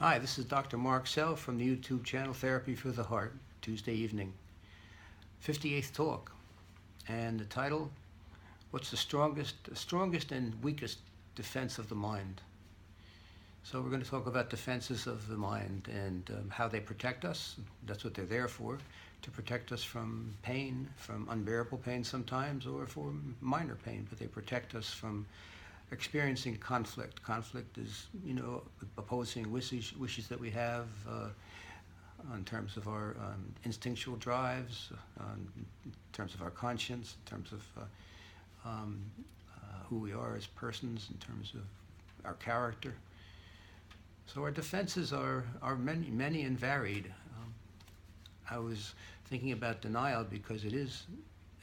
Hi, this is Dr. Mark Sehl from the YouTube channel Therapy for the Heart, Tuesday evening. 58th talk, and the title, What's the strongest and weakest defense of the mind? So we're going to talk about defenses of the mind and how they protect us. That's what they're there for, to protect us from pain, from unbearable pain sometimes, or for minor pain, but they protect us from experiencing conflict. Conflict is, opposing wishes that we have in terms of our instinctual drives, in terms of our conscience, in terms of who we are as persons, in terms of our character. So our defenses are many and varied. I was thinking about denial because it is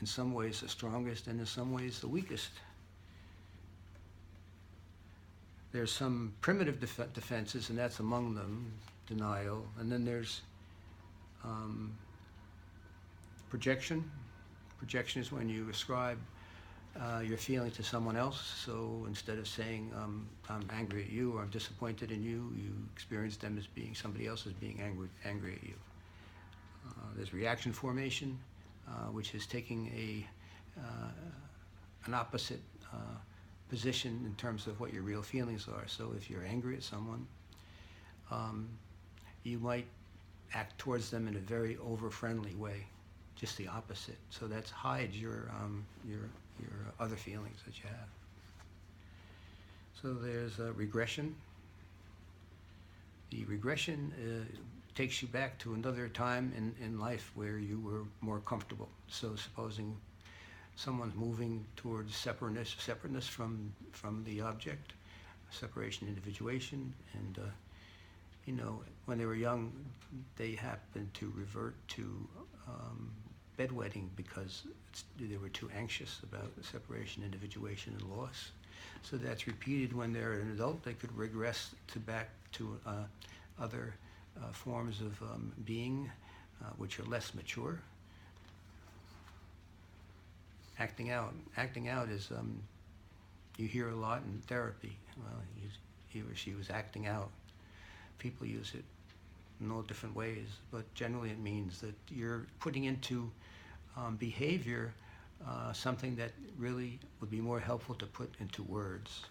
in some ways the strongest and in some ways the weakest. There's some primitive defenses, and that's among them, denial. And then there's projection. Projection is when you ascribe your feeling to someone else. So instead of saying, I'm angry at you or I'm disappointed in you, you experience them as being somebody else as being angry at you. There's reaction formation, which is taking an opposite position in terms of what your real feelings are. So if you're angry at someone, you might act towards them in a very over-friendly way, just the opposite. So that hides your other feelings that you have. So there's regression. The regression takes you back to another time in life where you were more comfortable. So supposing someone's moving towards separateness from the object, separation, individuation, and when they were young, they happened to revert to bedwetting because they were too anxious about the separation, individuation, and loss. So that's repeated when they're an adult. They could regress back to other forms of being, which are less mature. Acting out. Acting out is, you hear a lot in therapy. Well, he or she was acting out. People use it in all different ways, but generally it means that you're putting into behavior something that really would be more helpful to put into words.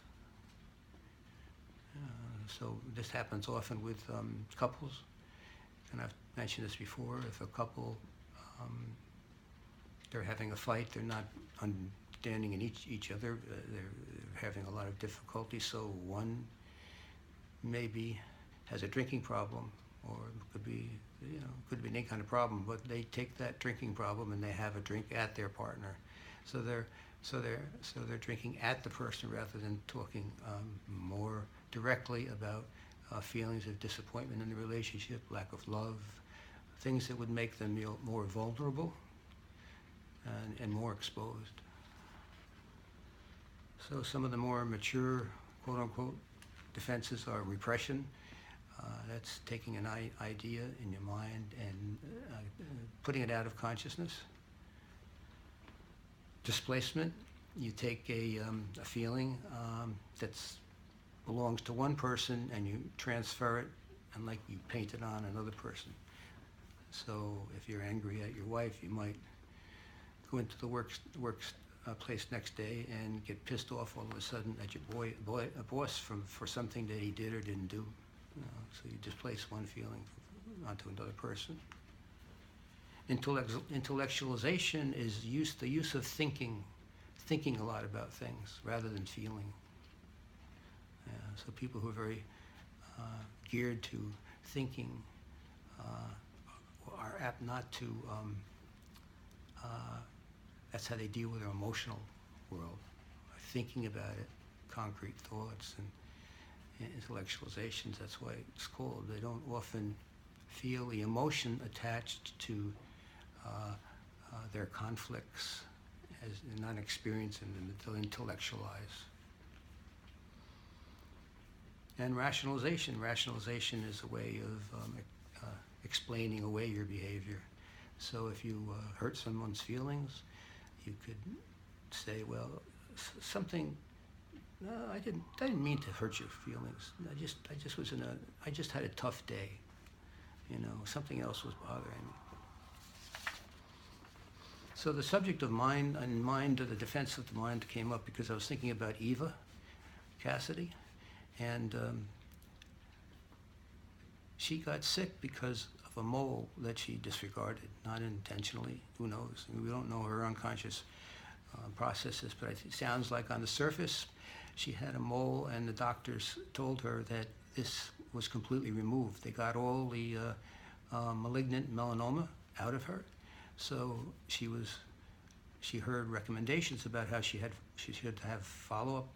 So this happens often with couples, and I've mentioned this before. If a couple they're having a fight, they're not understanding in each other, they're having a lot of difficulty, so one maybe has a drinking problem, or could be any kind of problem, but they take that drinking problem and they have a drink at their partner. So they're drinking at the person rather than talking more directly about feelings of disappointment in the relationship, lack of love, things that would make them more vulnerable and more exposed. So some of the more mature, quote-unquote, defenses are repression. That's taking an idea in your mind and putting it out of consciousness. Displacement, you take a feeling that belongs to one person and you transfer it, and like you paint it on another person. So if you're angry at your wife, you might go into the workplace next day and get pissed off all of a sudden at your boss for something that he did or didn't do. So you displace one feeling onto another person. Intellectualization is the use of thinking a lot about things rather than feeling. So people who are very geared to thinking are apt not to, that's how they deal with their emotional world, thinking about it, concrete thoughts and intellectualizations. That's why it's called. They don't often feel the emotion attached to their conflicts, as they're not experiencing them until intellectualize. And rationalization. Rationalization is a way of explaining away your behavior. So if you hurt someone's feelings, you could say, well, something No, I didn't mean to hurt your feelings. I just had a tough day. You know, something else was bothering me. So the subject of the defense of the mind came up because I was thinking about Eva Cassidy, and she got sick because of a mole that she disregarded, not intentionally. Who knows? I mean, we don't know her unconscious processes, but it sounds like on the surface she had a mole, and the doctors told her that this was completely removed. They got all the malignant melanoma out of her. So she heard recommendations about how she should have follow-up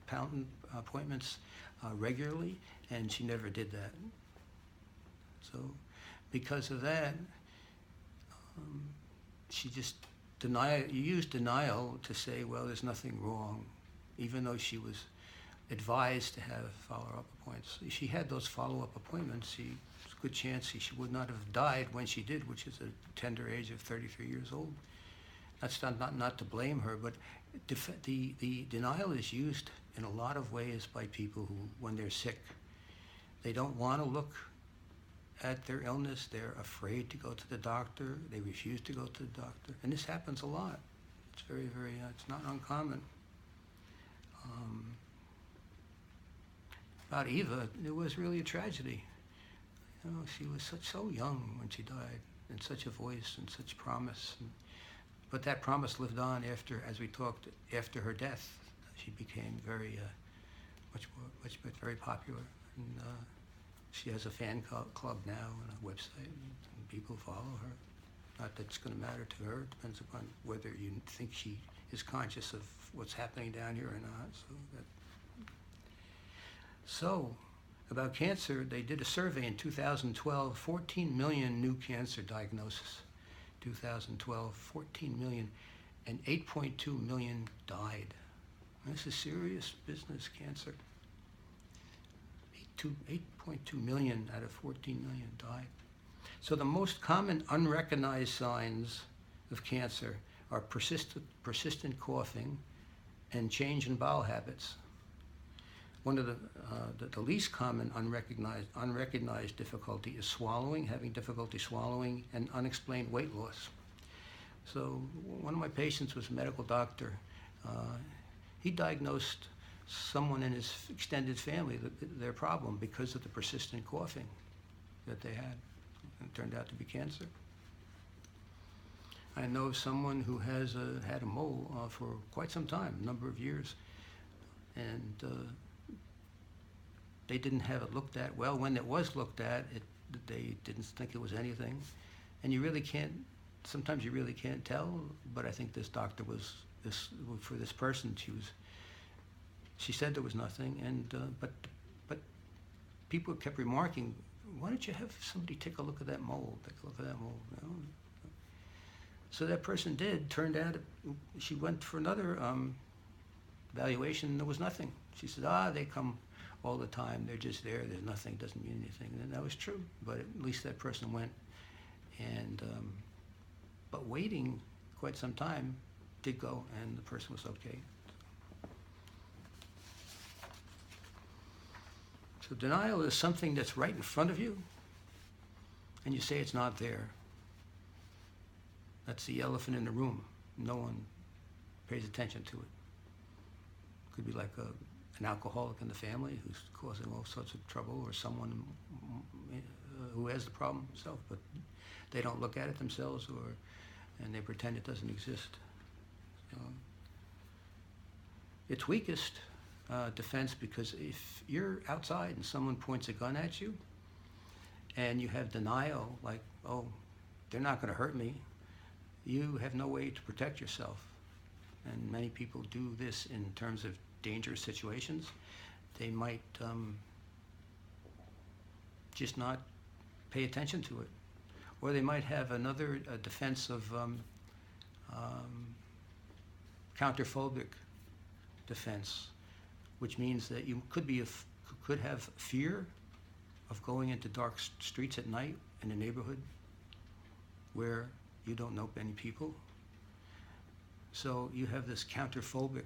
appointments regularly, and she never did that. So because of that, she just used denial to say, well, there's nothing wrong, even though she was advised to have follow-up appointments. She had those follow-up appointments. There's a good chance she would not have died when she did, which is a tender age of 33 years old. That's not to blame her, but the denial is used in a lot of ways by people who, when they're sick, they don't want to look at their illness. They're afraid to go to the doctor. They refuse to go to the doctor. And this happens a lot. It's very, very, it's not uncommon. About Eva, it was really a tragedy. You know, she was so young when she died, and such a voice and such promise. But that promise lived on after, as we talked, after her death. She became very, very popular. And she has a fan club now and a website, and people follow her. Not that it's going to matter to her. It depends upon whether you think she is conscious of what's happening down here or not. So about cancer, they did a survey in 2012, 14 million new cancer diagnoses. 2012, 14 million, and 8.2 million died. This is serious business, cancer. 8.2 million out of 14 million died. So the most common unrecognized signs of cancer are persistent coughing and change in bowel habits. One of the least common unrecognized difficulty is swallowing, having difficulty swallowing, and unexplained weight loss. So one of my patients was a medical doctor. He diagnosed someone in his extended family their problem because of the persistent coughing that they had. It turned out to be cancer. I know someone who has had a mole for quite some time, a number of years, and they didn't have it looked at. Well, when it was looked at, they didn't think it was anything. And sometimes you really can't tell, but I think this doctor for this person, she said there was nothing, and but people kept remarking, why don't you have somebody take a look at that mole, You know? So that person did. Turned out she went for another evaluation, and there was nothing. She said, they come all the time, they're just there, there's nothing, doesn't mean anything. And that was true, but at least that person went. And but waiting quite some time did go, and the person was okay. So denial is something that's right in front of you, and you say it's not there. That's the elephant in the room. No one pays attention to it. Could be like an alcoholic in the family who's causing all sorts of trouble, or someone who has the problem himself, but they don't look at it themselves, and they pretend it doesn't exist. It's weakest defense, because if you're outside and someone points a gun at you and you have denial, like, oh, they're not going to hurt me, you have no way to protect yourself. And many people do this in terms of dangerous situations. They might just not pay attention to it. Or they might have another defense of counterphobic defense, which means that you could have fear of going into dark streets at night in a neighborhood where you don't know many people. So you have this counterphobic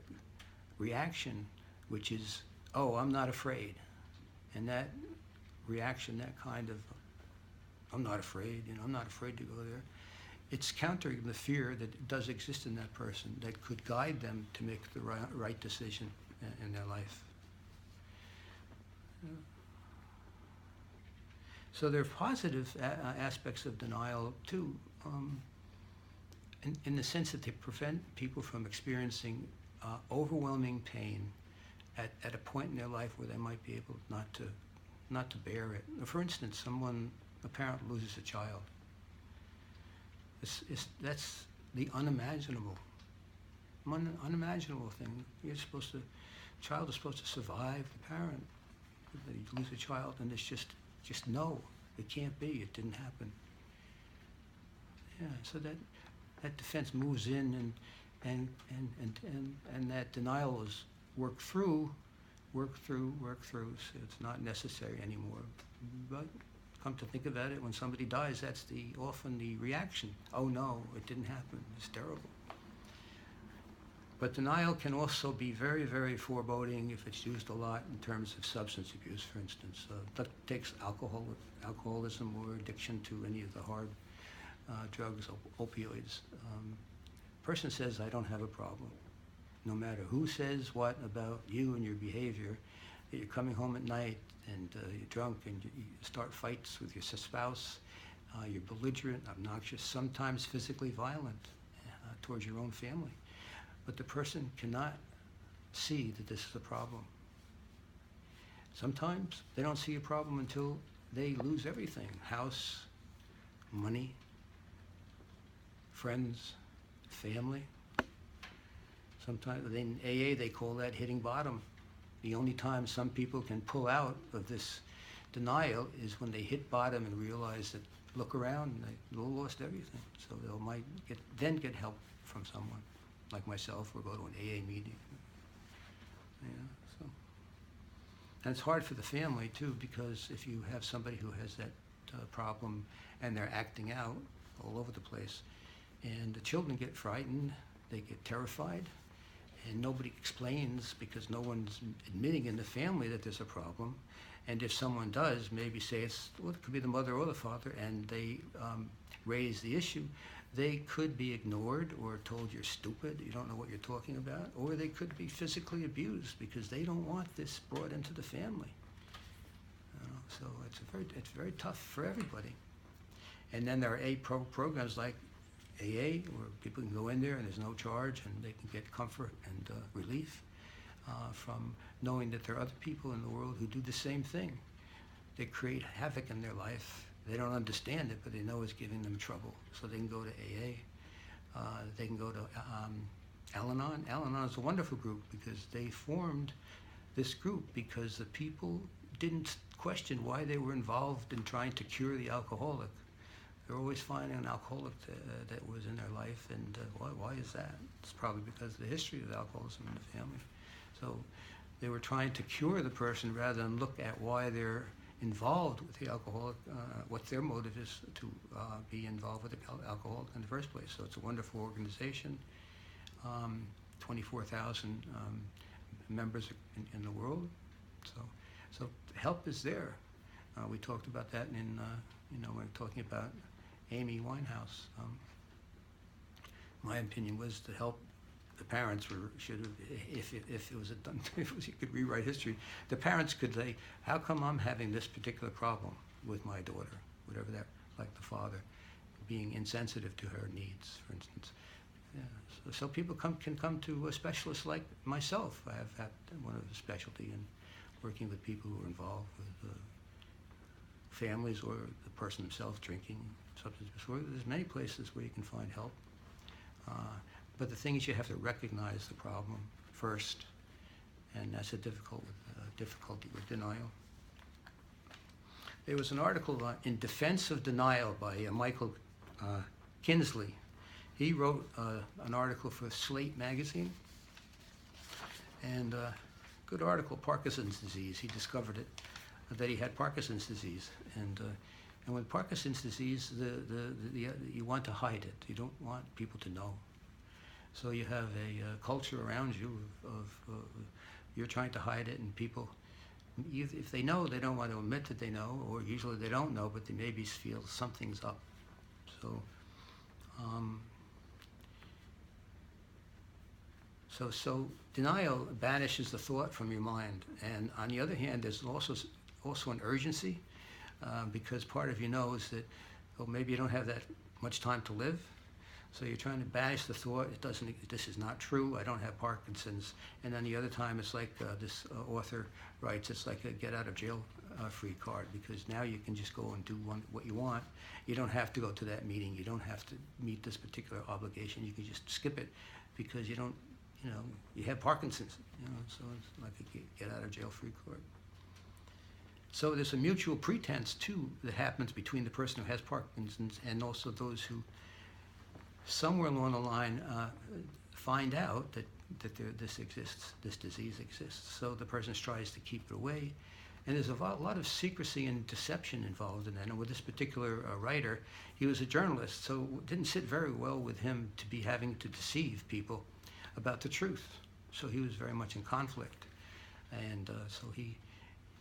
reaction which is, oh, I'm not afraid. And that reaction, that kind of, I'm not afraid, I'm not afraid to go there. It's countering the fear that does exist in that person that could guide them to make the right decision in their life. So there are positive aspects of denial too, in the sense that they prevent people from experiencing overwhelming pain at a point in their life where they might be able not to bear it. For instance, a parent loses a child. That's the unimaginable thing. Child is supposed to survive the parent. You lose a child, and it's just no, it can't be. It didn't happen. Yeah, so that defense moves in, and that denial is worked through. So it's not necessary anymore. But come to think about it, when somebody dies, that's often the reaction. Oh no, it didn't happen. It's terrible. But denial can also be very, very foreboding if it's used a lot in terms of substance abuse, for instance. That takes alcoholism or addiction to any of the hard drugs, opioids. Person says, I don't have a problem. No matter who says what about you and your behavior, that you're coming home at night and you're drunk and you start fights with your spouse, you're belligerent, obnoxious, sometimes physically violent towards your own family. But the person cannot see that this is a problem. Sometimes they don't see a problem until they lose everything: house, money, friends, family. Sometimes in AA they call that hitting bottom. The only time some people can pull out of this denial is when they hit bottom and realize that, look around, and they lost everything. So they might get help from someone, like myself, or go to an AA meeting. Yeah, so. And it's hard for the family too, because if you have somebody who has that problem and they're acting out all over the place, and the children get frightened, they get terrified, and nobody explains because no one's admitting in the family that there's a problem. And if someone does, maybe say it could be the mother or the father, and they raise the issue, they could be ignored or told you're stupid, you don't know what you're talking about, or they could be physically abused because they don't want this brought into the family. So it's very tough for everybody. And then there are programs like AA, where people can go in there and there's no charge, and they can get comfort and relief from knowing that there are other people in the world who do the same thing. They create havoc in their life. They don't understand it, but they know it's giving them trouble. So they can go to AA. They can go to Al-Anon. Al-Anon is a wonderful group because they formed this group because the people didn't question why they were involved in trying to cure the alcoholic. They're always finding an alcoholic that was in their life, and why is that? It's probably because of the history of alcoholism in the family. So they were trying to cure the person rather than look at why they're involved with the alcoholic, what their motive is to be involved with the alcoholic in the first place. So it's a wonderful organization, 24,000 members in the world. So help is there. We talked about that when we're talking about Amy Winehouse. My opinion was to help the parents should have, if it was done, if you could rewrite history, the parents could say, how come I'm having this particular problem with my daughter, whatever that, like the father, being insensitive to her needs, for instance. Yeah. So people can come to a specialist like myself. I have had one of the specialty in working with people who are involved with families or the person himself drinking substance disorder. There's many places where you can find help. But the thing is, you have to recognize the problem first, and that's a difficulty with denial. There was an article in Defense of Denial by Michael Kinsley. He wrote an article for Slate magazine, and good article, Parkinson's disease. He discovered it, that he had Parkinson's disease, and with Parkinson's disease, you want to hide it. You don't want people to know. So you have a culture around you of you're trying to hide it, and people, if they know, they don't want to admit that they know, or usually they don't know, but they maybe feel something's up. So, so denial banishes the thought from your mind, and on the other hand, there's also an urgency, because part of you knows that, well, maybe you don't have that much time to live, so you're trying to banish the thought. This is not true. I don't have Parkinson's. And then the other time, it's like this author writes, it's like a get out of jail free card, because now you can just go and do what you want. You don't have to go to that meeting. You don't have to meet this particular obligation. You can just skip it because you don't, you have Parkinson's, so it's like a get out of jail free card. So there's a mutual pretense too that happens between the person who has Parkinson's and also those who somewhere along the line find out that this exists, this disease exists. So the person tries to keep it away. And there's a lot of secrecy and deception involved in that. And with this particular writer, he was a journalist, so it didn't sit very well with him to be having to deceive people about the truth. So he was very much in conflict. And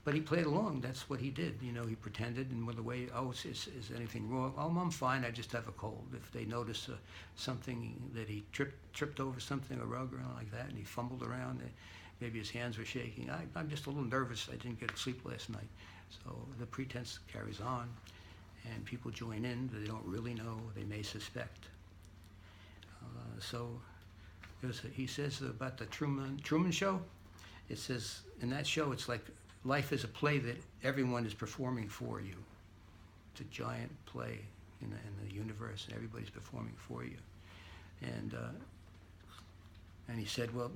but he played along. That's what he did. He pretended, and with the way, is anything wrong? Oh, I'm fine. I just have a cold. If they notice something that he tripped over something, a rug or anything like that, and he fumbled around, maybe his hands were shaking. I'm just a little nervous. I didn't get sleep last night. So the pretense carries on, and people join in. They don't really know. They may suspect. So he says about the Truman Show. It says in that show, it's like life is a play that everyone is performing for you. It's a giant play in the universe, and everybody's performing for you. And he said, well,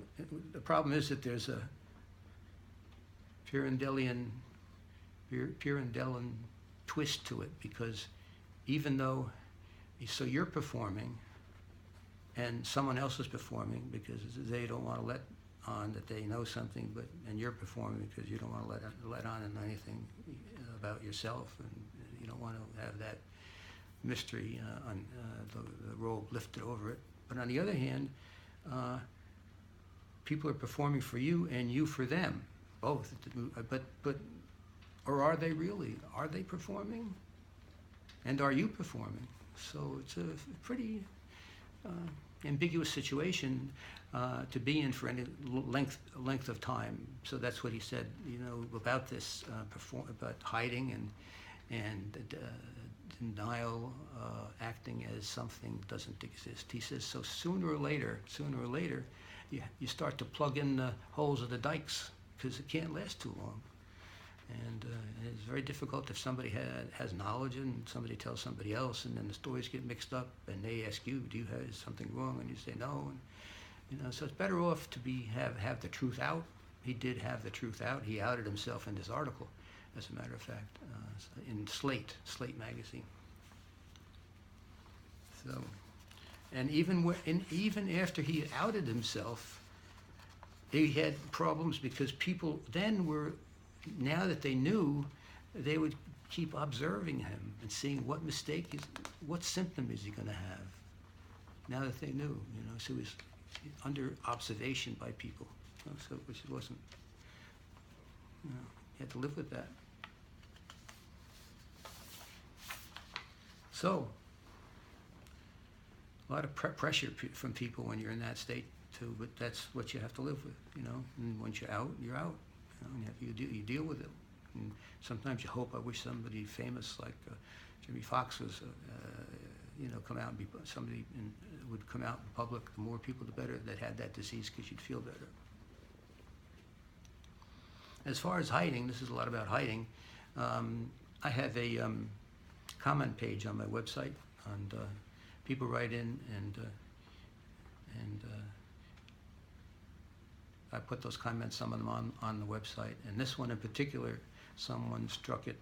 the problem is that there's a Pyrrhondellian twist to it, because even though, so you're performing, and someone else is performing because they don't want to let on that they know something, and you're performing because you don't want to let on in anything about yourself, and you don't want to have that mystery on the robe lifted over it. But on the other hand, people are performing for you and you for them, both. But or are they really? Are they performing? And are you performing? So it's a pretty ambiguous situation to be in for any length of time. So that's what he said, about this, about hiding and denial, acting as something doesn't exist. He says, so sooner or later, you start to plug in the holes of the dikes, because it can't last too long. And it's very difficult if somebody has knowledge and somebody tells somebody else, and then the stories get mixed up, and they ask you, do you have something wrong? And you say no. And, so it's better off to have the truth out. He did have the truth out. He outed himself in this article, as a matter of fact, in Slate magazine. So, and even after he outed himself, he had problems because people then were, now that they knew, they would keep observing him and seeing what symptom is he going to have. Now that they knew, so he was under observation by people, so which wasn't, you had to live with that. So, a lot of pressure from people when you're in that state too, but that's what you have to live with, and once you're out, you're out. You deal with it. And sometimes you hope, I wish somebody famous like Jimmy Fox was, come out and be somebody would come out in public. The more people, the better that had that disease, because you'd feel better. As far as hiding, this is a lot about hiding. I have a comment page on my website, and people write in and I put those comments, some of them on the website. And this one in particular, someone struck it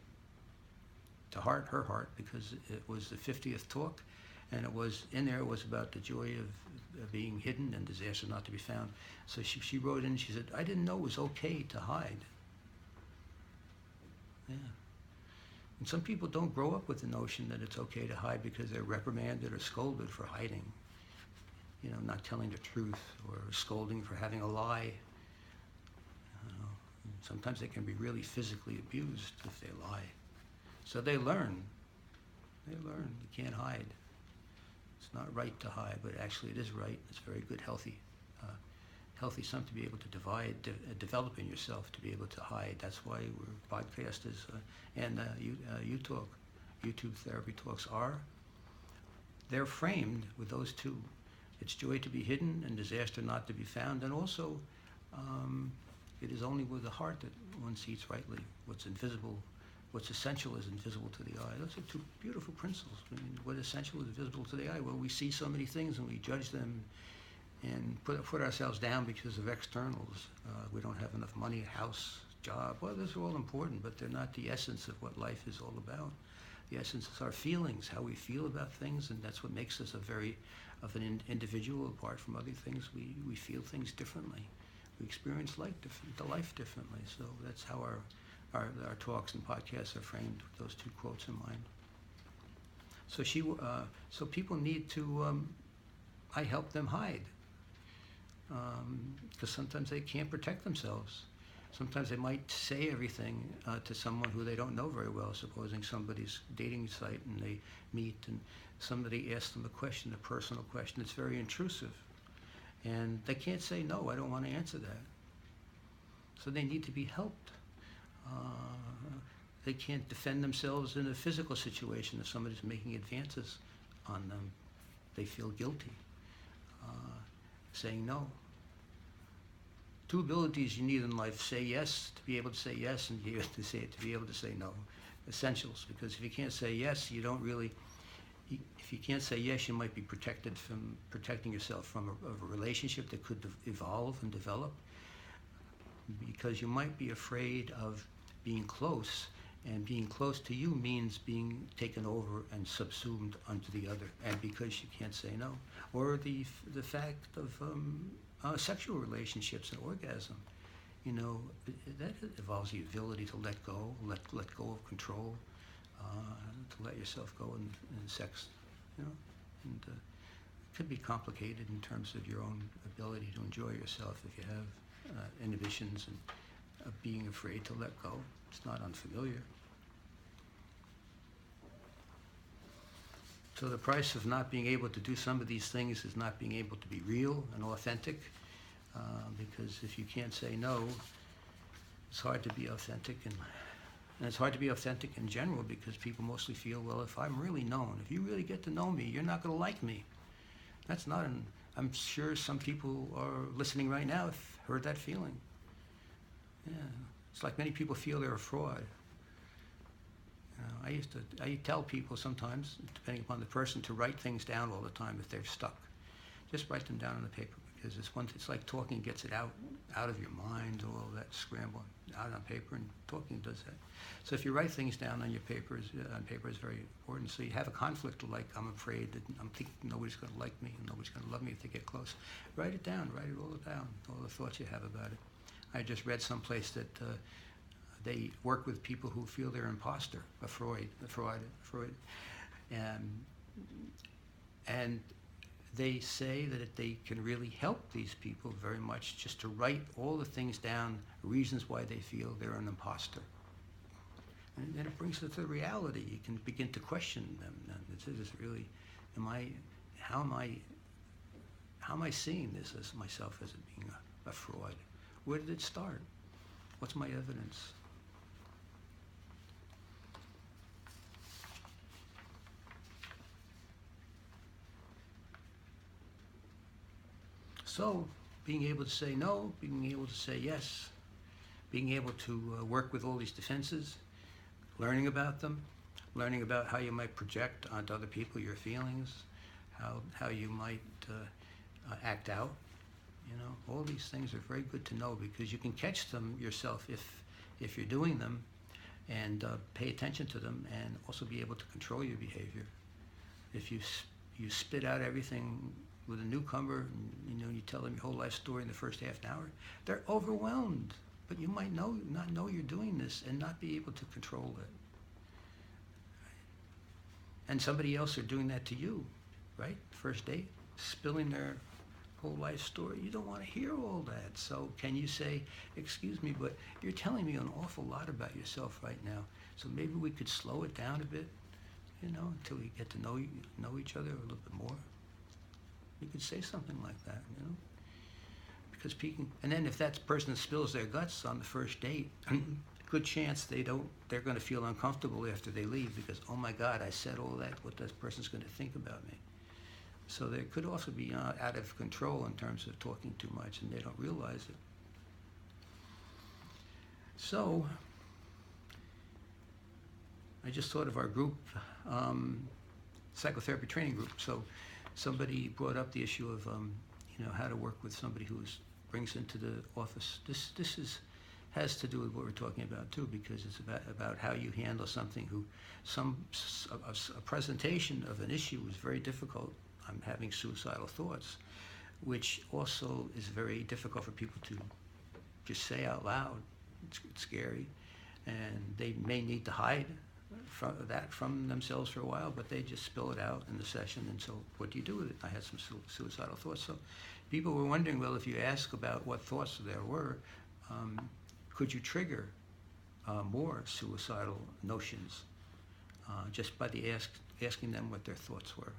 to her heart, because it was the 50th talk, and it was about the joy of being hidden and disaster not to be found. So she wrote in, she said, I didn't know it was okay to hide. Yeah. And some people don't grow up with the notion that it's okay to hide because they're reprimanded or scolded for hiding. Not telling the truth, or scolding for having a lie. sometimes they can be really physically abused if they lie. So they learn. You can't hide. It's not right to hide, but actually it is right. It's very good, healthy something to be able to develop in yourself, to be able to hide. That's why we're podcasters and YouTube therapy talks they're framed with those two. It's joy to be hidden and disaster not to be found. And also, it is only with the heart that one sees rightly. What's invisible, what's essential is invisible to the eye. Those are two beautiful principles. I mean, what essential is visible to the eye? Well, we see so many things and we judge them and put ourselves down because of externals. We don't have enough money, house, job. Well, those are all important, but they're not the essence of what life is all about. The essence is our feelings, how we feel about things, and that's what makes us an individual apart from other things. We feel things differently. We experience life differently. So that's how our talks and podcasts are framed with those two quotes in mind. So people need to. I help them hide because sometimes they can't protect themselves. Sometimes they might say everything to someone who they don't know very well, supposing somebody's dating site and they meet and somebody asks them a question, a personal question. It's very intrusive. And they can't say, no, I don't want to answer that. So they need to be helped. They can't defend themselves in a physical situation if somebody's making advances on them. They feel guilty. Saying no. Two abilities you need in life: say yes, to be able to say yes, and to be able to say no. Essentials, because if you can't say yes, you don't really. If you can't say yes, you might be protecting yourself from a relationship that could evolve and develop. Because you might be afraid of being close, and being close to you means being taken over and subsumed onto the other, and because you can't say no. Or the fact of sexual relationships and orgasm, that involves the ability to let go of control, to let yourself go in sex, and it could be complicated in terms of your own ability to enjoy yourself if you have inhibitions and being afraid to let go. It's not unfamiliar. So the price of not being able to do some of these things is not being able to be real and authentic, because if you can't say no, it's hard to be authentic, and it's hard to be authentic in general because people mostly feel, well, if I'm really known, if you really get to know me, you're not going to like me. That's not I'm sure some people are listening right now have heard that feeling. Yeah, it's like many people feel they're a fraud. I tell people sometimes, depending upon the person, to write things down all the time if they're stuck. Just write them down on the paper, because it's like talking gets it out of your mind, all that scramble out on paper, and talking does that. So if you write things down on paper is very important. So you have a conflict, like I'm afraid that I'm thinking nobody's going to like me and nobody's going to love me if they get close. Write it down, all the thoughts you have about it. I just read someplace that they work with people who feel they're imposter, a fraud, and they say that they can really help these people very much just to write all the things down, reasons why they feel they're an imposter. And then it brings it to reality. You can begin to question them. Is really, how am I seeing this as myself as being a fraud? Where did it start? What's my evidence? So, being able to say no, being able to say yes, being able to work with all these defenses, learning about them, learning about how you might project onto other people your feelings, how you might act out. All these things are very good to know, because you can catch them yourself if you're doing them, and pay attention to them, and also be able to control your behavior. If you spit out everything with a newcomer, and you tell them your whole life story in the first half an hour, they're overwhelmed. But you might not know you're doing this and not be able to control it. And somebody else are doing that to you, right? First date, spilling their whole life story. You don't want to hear all that. So can you say, excuse me, but you're telling me an awful lot about yourself right now. So maybe we could slow it down a bit, until we get to know each other a little bit more. You could say something like that, because speaking, and then if that person spills their guts on the first date, good chance they're going to feel uncomfortable after they leave because, oh my God, I said all that. What this person's going to think about me? So they could also be out of control in terms of talking too much, and they don't realize it. So I just thought of our group, psychotherapy training group. So somebody brought up the issue of, how to work with somebody who brings into the office. This has to do with what we're talking about too, because it's about how you handle something a presentation of an issue is very difficult. I'm having suicidal thoughts, which also is very difficult for people to just say out loud. It's scary, and they may need to hide from themselves for a while, but they just spill it out in the session. And so what do you do with it? I had some suicidal thoughts. So people were wondering, well, if you ask about what thoughts there were, could you trigger more suicidal notions just by asking them what their thoughts were?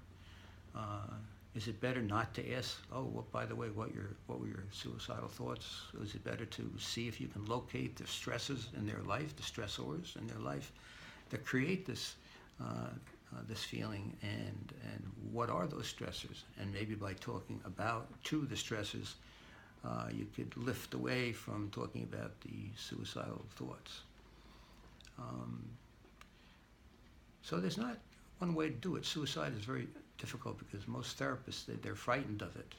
Is it better not to ask, well, by the way, what were your suicidal thoughts? Is it better to see if you can locate the stresses in their life, the stressors in their life that create this feeling, and what are those stressors? And maybe by talking to the stressors, you could lift away from talking about the suicidal thoughts. So there's not one way to do it. Suicide is very difficult because most therapists, they're frightened of it.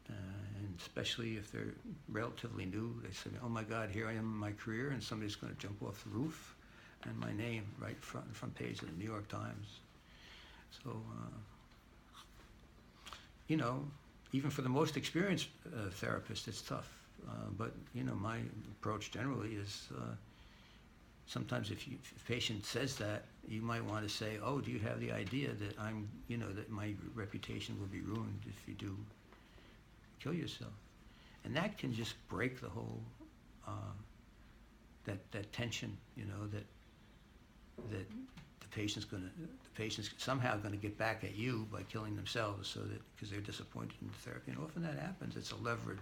And especially if they're relatively new, they say, oh my God, here I am in my career and somebody's going to jump off the roof and my name right front page of the New York Times. So, even for the most experienced therapist, it's tough. But my approach generally is sometimes if a patient says that, you might want to say, oh, do you have the idea that that my reputation will be ruined if you do kill yourself? And that can just break the whole, that tension, that the patient's somehow going to get back at you by killing themselves, because they're disappointed in the therapy. And often that happens. It's a leverage,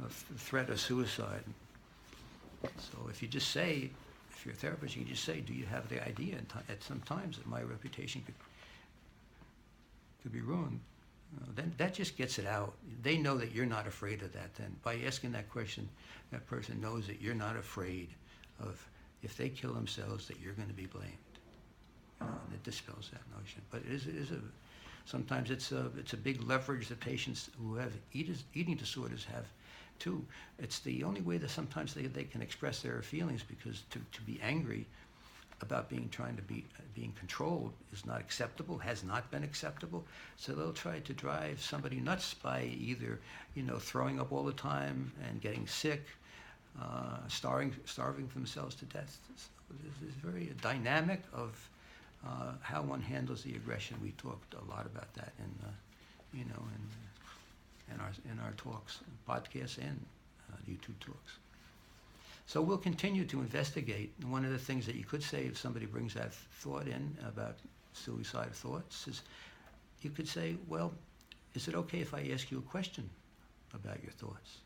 a threat of suicide. So if you just say, if you're a therapist, you can just say, do you have the idea at some times that my reputation could be ruined? Then that just gets it out. They know that you're not afraid of that then. By asking that question, that person knows that you're not afraid of, if they kill themselves, that you're going to be blamed. And it dispels that notion. But sometimes it's a big leverage that patients who have eating disorders have too. It's the only way that sometimes they can express their feelings, because to be angry about being controlled is not acceptable, has not been acceptable. So they'll try to drive somebody nuts by either throwing up all the time and getting sick, starving themselves to death. So there's very dynamic of how one handles the aggression. We talked a lot about that in our talks, podcasts, and YouTube talks. So we'll continue to investigate. One of the things that you could say if somebody brings that thought in about suicidal thoughts is, you could say, well, is it okay if I ask you a question about your thoughts?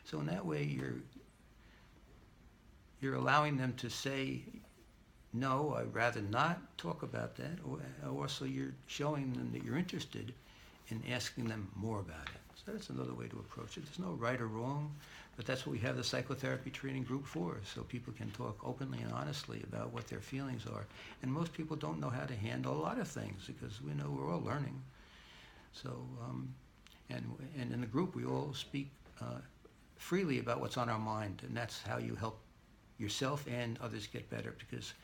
So in that way, you're allowing them to say, no, I'd rather not talk about that, or also you're showing them that you're interested in asking them more about it. So that's another way to approach it. There's no right or wrong, but that's what we have the psychotherapy training group for, so people can talk openly and honestly about what their feelings are. And most people don't know how to handle a lot of things, because we're all learning. So, and in the group, we all speak freely about what's on our mind, and that's how you help yourself and others get better, because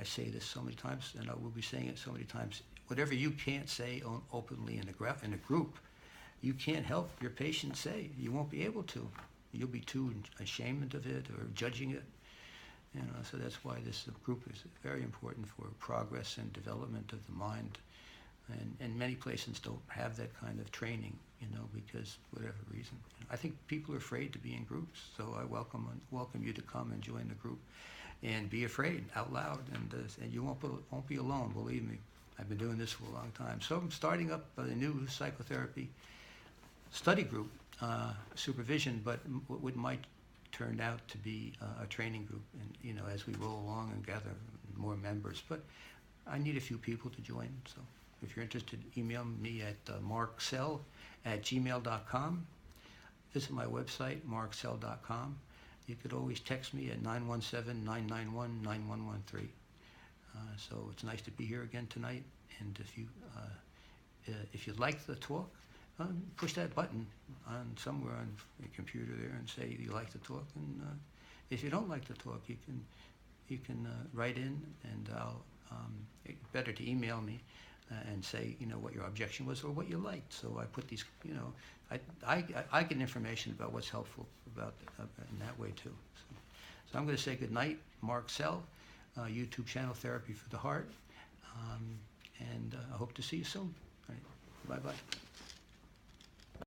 I say this so many times, and I will be saying it so many times, whatever you can't say openly in a group, you can't help your patient say. You won't be able to. You'll be too ashamed of it or judging it. So that's why this group is very important for progress and development of the mind, And many places don't have that kind of training, because whatever reason. I think people are afraid to be in groups, so I welcome you to come and join the group, and be afraid out loud, and you won't be alone. Believe me, I've been doing this for a long time. So I'm starting up a new psychotherapy study group, supervision, but what might turn out to be a training group, and as we roll along and gather more members. But I need a few people to join, so if you're interested, email me at marksehl@gmail.com. Visit my website, marksehl.com. You could always text me at 917-991-9113. So it's nice to be here again tonight. And if you like the talk, push that button on somewhere on your computer there and say you like the talk. And if you don't like the talk, you can write in, and better to email me and say what your objection was or what you liked. So I put these, I get information about what's helpful about in that way too. So I'm going to say good night, Mark Sehl, YouTube channel Therapy for the Heart, and I hope to see you soon. All right, bye bye.